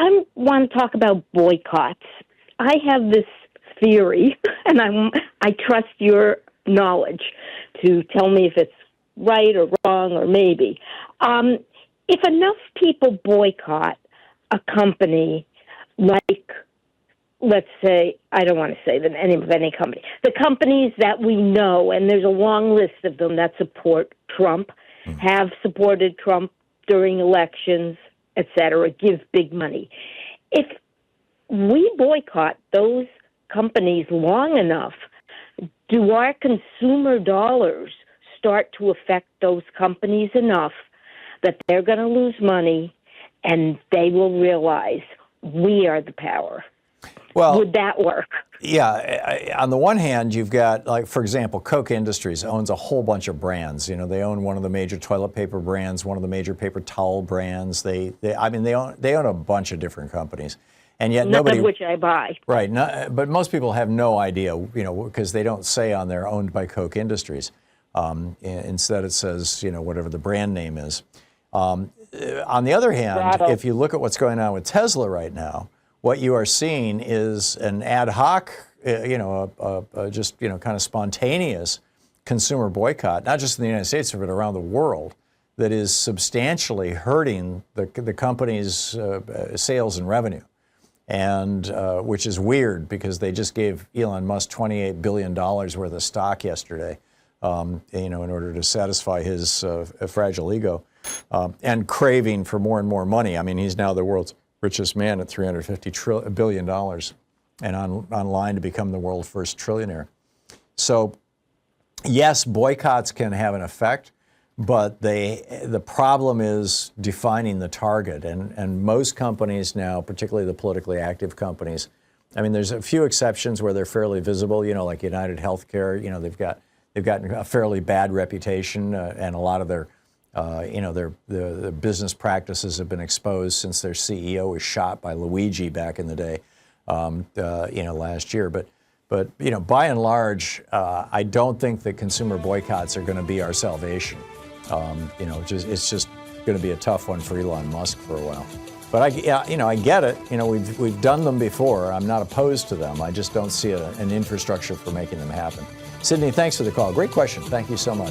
I want to talk about boycotts. I have this theory, and I trust your knowledge to tell me if it's right or wrong or maybe. If enough people boycott a company like, let's say, I don't want to say the name of any company, the companies that we know, and there's a long list of them that support Trump, have supported Trump during elections, et cetera, give big money. If we boycott those companies long enough, do our consumer dollars start to affect those companies enough that they're going to lose money and they will realize we are the power? Well, would that work? Yeah. On the one hand, you've got, like, for example, Koch Industries owns a whole bunch of brands. You know, they own one of the major toilet paper brands, one of the major paper towel brands. They own a bunch of different companies. And yet none of which I buy. Right. But most people have no idea, you know, because they don't say on there owned by Koch Industries. Instead, it says, you know, whatever the brand name is. On the other hand, if you look at what's going on with Tesla right now, what you are seeing is an ad hoc, just, you know, kind of spontaneous consumer boycott, not just in the United States, but around the world, that is substantially hurting the company's sales and revenue. And which is weird because they just gave Elon Musk $28 billion worth of stock yesterday, in order to satisfy his fragile ego and craving for more and more money. I mean, he's now the world's richest man at $350 billion and on line to become the world's first trillionaire. So, yes, boycotts can have an effect, but the problem is defining the target. And most companies now, particularly the politically active companies, I mean, there's a few exceptions where they're fairly visible, you know, like United Healthcare, you know, they've gotten a fairly bad reputation, and a lot of their the business practices have been exposed since their CEO was shot by Luigi back in the day, last year. But you know, by and large, I don't think that consumer boycotts are going to be our salvation. It's just going to be a tough one for Elon Musk for a while. But I get it. You know, we've done them before. I'm not opposed to them. I just don't see an infrastructure for making them happen. Sydney, thanks for the call. Great question. Thank you so much.